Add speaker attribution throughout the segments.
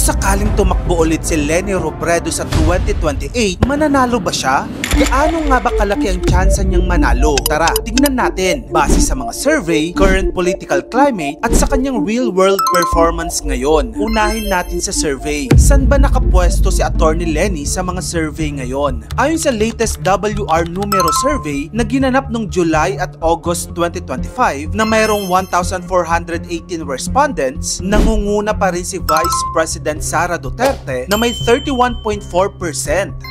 Speaker 1: sakaling tumakbo ulit si Leni Robredo sa 2028, mananalo ba siya? Gaano nga ba kalaki ang tsansa niyang manalo? Tara, tignan natin base sa mga survey, current political climate at sa kanyang real-world performance ngayon. Unahin natin sa survey. San ba nakapwesto si Attorney Leni sa mga survey ngayon? Ayon sa latest WR Numero survey na ginanap noong July at August 2025 na mayroong 1,418 respondents, nangunguna pa rin si Vice President Sara Duterte na may 31.4%.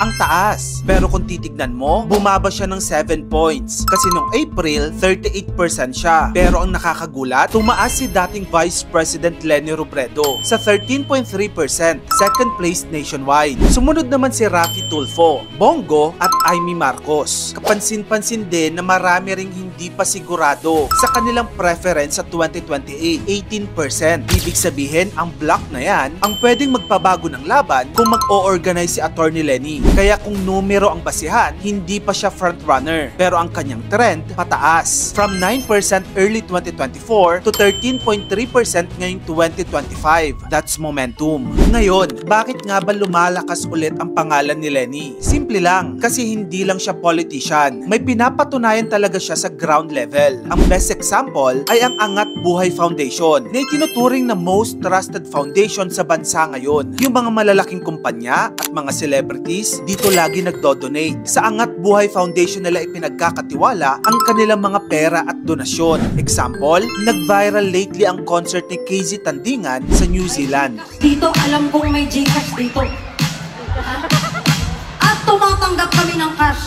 Speaker 1: Ang taas. Pero kung titignan mo, bumaba siya ng 7 points. Kasi noong April, 38% siya. Pero ang nakakagulat, tumaas si dating Vice President Leni Robredo sa 13.3%, second place nationwide. Sumunod naman si Raffy Tulfo, Bongo at Amy Marcos. Kapansin-pansin din na marami ring hindi pa sigurado sa kanilang preference sa 2028, 18%. Ibig sabihin, ang block na yan ang pwedeng magpabago ng laban kung mag-o-organize si Attorney Leni. Kaya kung numero ang basihan, hindi pa siya frontrunner. Pero ang kanyang trend, pataas. From 9% early 2024 to 13.3% ngayong 2025. That's momentum. Ngayon, bakit nga ba lumalakas ulit ang pangalan ni Leni? Simple lang, kasi hindi lang siya politician. May pinapatunayan talaga siya sa ground level. Ang best example ay ang Angat Buhay Foundation na itinuturing na most trusted foundation sa bansa ngayon. Yung mga malalaking kumpanya at mga celebrities dito lagi nagdo-donate. Sa Angat Buhay Foundation nila ipinagkakatiwala ang kanilang mga pera at donasyon. Example, nag-viral lately ang concert ni KZ Tandingan sa New Zealand.
Speaker 2: Dito alam kong may Gcash dito. At tumatanggap kami ng cash.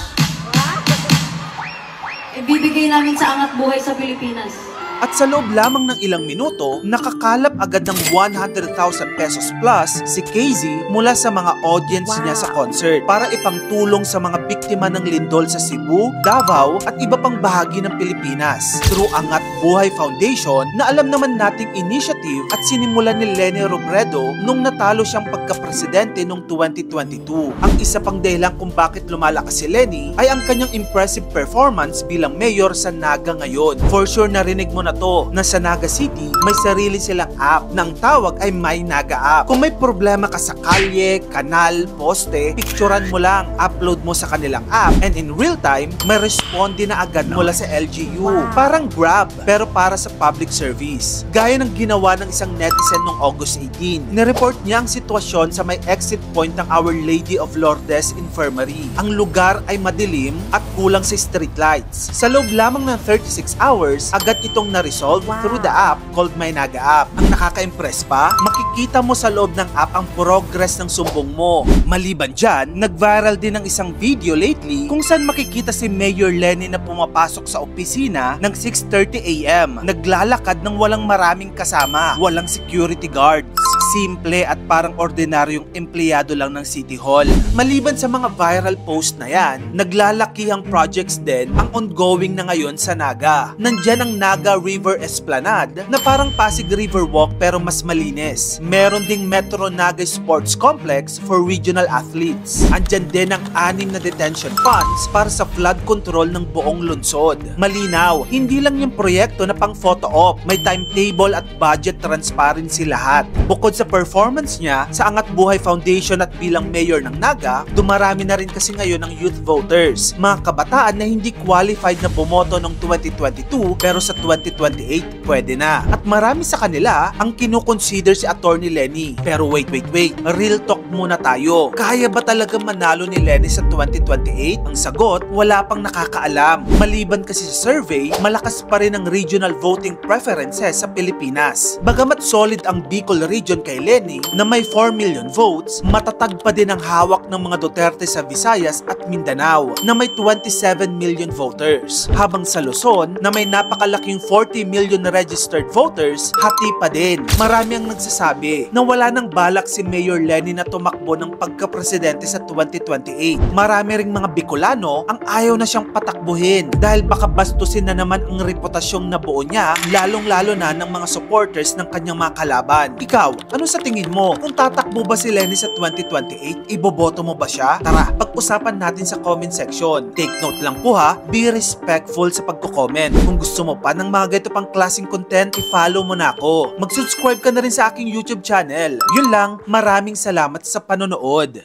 Speaker 2: Ibibigay namin sa Angat Buhay sa Pilipinas.
Speaker 1: At sa loob lamang ng ilang minuto, nakakalap agad ng 100,000 pesos plus si KZ mula sa mga audience niya sa concert para ipangtulong sa mga biktima ng lindol sa Cebu, Davao at iba pang bahagi ng Pilipinas. Through Angat Buhay Foundation na alam naman nating initiative at sinimulan ni Leni Robredo nung natalo siyang pagka-presidente noong 2022. Ang isa pang dahilan kung bakit lumalakas si Leni ay ang kanyang impressive performance bilang mayor sa Naga ngayon. For sure narinig mo na to na sa Naga City may sarili silang app na ang tawag ay My Naga App. Kung may problema ka sa kalye, kanal, poste, picturean mo lang, upload mo sa kanilang app and in real time may responde na agad mula sa LGU. Parang Grab pero para sa public service. Gaya ng ginawa ng isang netizen noong August 18. Nireport niya ang sitwasyon sa may exit point ng Our Lady of Lourdes Infirmary. Ang lugar ay madilim at kulang sa street lights. Sa loob lamang ng 36 hours, agad itong na-resolve through the app called My Naga App. Ang nakaka-impress pa, makikita mo sa loob ng app ang progress ng sumbong mo. Maliban dyan, nag-viral din ang isang video lately kung saan makikita si Mayor Leni na pumapasok sa opisina ng 6:30 AM. Naglalakad ng walang maraming kasama, walang security guards. Simple at parang ordinaryong empleyado lang ng City Hall. Maliban sa mga viral post na yan, naglalakihang projects din ang ongoing na ngayon sa Naga. Nandyan ang Naga River Esplanade na parang Pasig River Walk pero mas malinis. Meron ding Metro Naga Sports Complex for regional athletes. Andyan din ang 6 na detention funds para sa flood control ng buong lungsod. Malinaw, hindi lang yung proyekto na pang photo op, may timetable at budget transparency lahat. Bukod sa performance niya sa Angat Buhay Foundation at bilang mayor ng Naga, dumarami na rin kasi ngayon ang youth voters, mga kabataan na hindi qualified na bumoto noong 2022 pero sa 2028 pwede na. At marami sa kanila ang kinukonsider si Attorney Leni. Pero wait, real talk muna tayo. Kaya ba talaga manalo ni Leni sa 2028? Ang sagot, wala pang nakakaalam. Maliban kasi sa survey, malakas pa rin ang regional voting preferences sa Pilipinas. Bagamat solid ang Bicol region kay Leni na may 4 million votes, matatag pa din ang hawak ng mga Duterte sa Visayas at Mindanao na may 27 million voters. Habang sa Luzon na may napakalaking 40 million registered voters, hati pa din. Marami ang nagsasabi na wala nang balak si Mayor Leni na tumakbo ng pagkapresidente sa 2028. Marami ring mga Bicolano ang ayaw na siyang patakbuhin dahil baka bastusin na naman ang reputasyong nabuo niya, lalong-lalo na ng mga supporters ng kanyang mga kalaban. Ikaw, ano sa tingin mo? Kung tatakbo ba si Leni sa 2028, iboboto mo ba siya? Tara, pag-usapan natin sa comment section. Take note lang po ha, be respectful sa pagko-comment. Kung gusto mo pa ng mga ganito pang klaseng content, i-follow mo na ako. Mag-subscribe ka na rin sa aking YouTube channel. Yun lang, maraming salamat sa panonood.